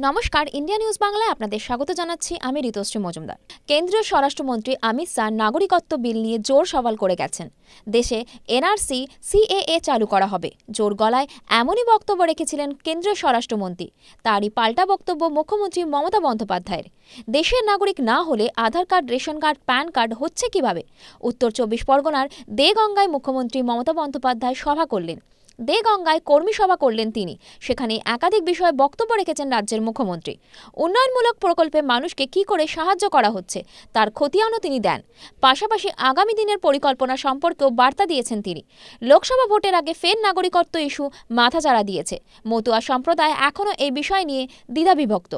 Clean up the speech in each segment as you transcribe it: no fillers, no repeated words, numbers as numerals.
নমস্কার, India news বাংলায় আপনাদের স্বাগত জানাচ্ছি। আমি ঋতুশ্রী মজুমদার। কেন্দ্রীয় স্বরাষ্ট্রমন্ত্রী অমিত শাহ নাগরিকত্ব বিল নিয়ে জোর সওয়াল করে গেছেন। দেশে এনআরসি সিএএ চালু করা হবে, জোর গলায় এমনই বক্তব্য রেখেছিলেন কেন্দ্রীয় স্বরাষ্ট্রমন্ত্রী। তারই পাল্টা বক্তব্য মুখ্যমন্ত্রী মমতা বন্দ্যোপাধ্যায়ের। দেশের নাগরিক না হলে Aadhaar card, ration card, PAN card হচ্ছে কিভাবে? উত্তর ২৪ পরগনার দেগঙ্গায় মুখ্যমন্ত্রী মমতা বন্দ্যোপাধ্যায় সভা করলেন। দেগঙ্গায় কর্মী সভা করলেন তিনি। সেখানে একাধিক বিষয়ে বক্তব্য রেখেছেন রাজ্যের মুখ্যমন্ত্রী। উন্নয়নমূলক প্রকল্পে মানুষকে কি করে সাহায্য করা হচ্ছে তার খতিয়ানও তিনি দেন। পাশাপাশি আগামী দিনের পরিকল্পনা সম্পর্কেও বার্তা দিয়েছেন তিনি। লোকসভা ভোটের আগে ফের নাগরিকত্ব ইস্যু মাথাচাড়া দিয়েছে। মতুয়া সম্প্রদায় এখনও এই বিষয় নিয়ে দ্বিধাবিভক্ত।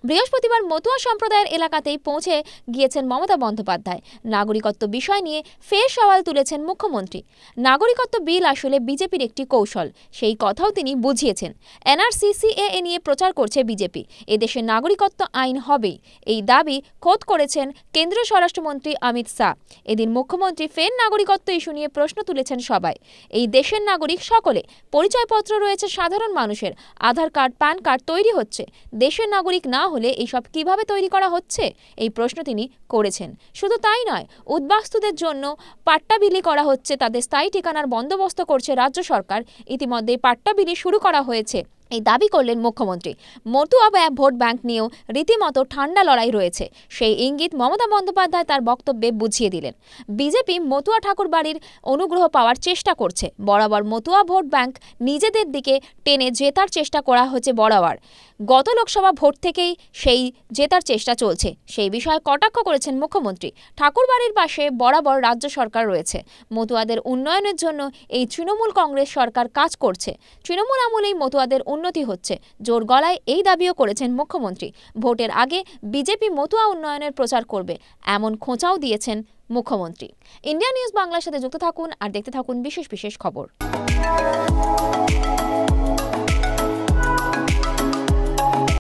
বৃহস্পতিবার মতুয়া সম্প্রদায়ের এলাকাতেই পৌঁছে গিয়েছেন মমতা বন্দ্যোপাধ্যায়। নাগরিকত্ব বিষয় নিয়ে ফের সওয়াল তুলেছেন মুখ্যমন্ত্রী। নাগরিকত্ব বিল আসলে বিজেপির একটি কৌশল, সেই কথাও তিনি বুঝিয়েছেন। এনআরসি সিএএ নিয়ে প্রচার করছে বিজেপি। এদেশে নাগরিকত্ব আইন হবেই, এই দাবি খোদ করেছেন কেন্দ্রীয় স্বরাষ্ট্রমন্ত্রী অমিত শাহ। এদিন মুখ্যমন্ত্রী ফের নাগরিকত্ব ইস্যু নিয়ে প্রশ্ন তুলেছেন সবাই। এই দেশের নাগরিক সকলে, পরিচয়পত্র রয়েছে সাধারণ মানুষের, আধার কার্ড, প্যান কার্ড তৈরি হচ্ছে। দেশের নাগরিক না হলে এইসব কিভাবে তৈরি করা হচ্ছে, এই প্রশ্ন তিনি করেছেন। শুধু তাই নয়, উদ্বাস্তুদের জন্য পাট্টা বিলি করা হচ্ছে, তাদের স্থায়ী ঠিকানার বন্দোবস্ত করছে রাজ্য সরকার। ইতিমধ্যে পাট্টা বিলি শুরু করা হয়েছে, এই দাবি করলেন মুখ্যমন্ত্রী। মতুয়া ভোট ব্যাংক নিয়েও রীতিমতো ঠান্ডা লড়াই রয়েছে, সেই ইঙ্গিত মমতা বন্দ্যোপাধ্যায় তার বক্তব্যে বুঝিয়ে দিলেন। বিজেপি মতুয়া ঠাকুর বাড়ির অনুগ্রহ পাওয়ার চেষ্টা করছে। বরাবর মতুয়া ভোট ব্যাংক নিজেদের দিকে টেনে জেতার চেষ্টা করা হচ্ছে বরাবর। গত লোকসভা ভোট থেকেই সেই জেতার চেষ্টা চলছে, সেই বিষয়ে কটাক্ষ করেছেন মুখ্যমন্ত্রী। ঠাকুরবাড়ির পাশে বরাবর রাজ্য সরকার রয়েছে। মতুয়াদের উন্নয়নের জন্য এই তৃণমূল কংগ্রেস সরকার কাজ করছে। তৃণমূল আমলেই মতুয়াদের উন্নতি হচ্ছে, জোর গলায় এই দাবিও করেছেন মুখ্যমন্ত্রী। ভোটের আগে বিজেপি মতুয়া উন্নয়নের প্রচার করবে, এমন খোঁচাও দিয়েছেন মুখ্যমন্ত্রী। ইন্ডিয়া নিউজ বাংলার সাথে যুক্ত থাকুন আর দেখতে থাকুন বিশেষ বিশেষ খবর।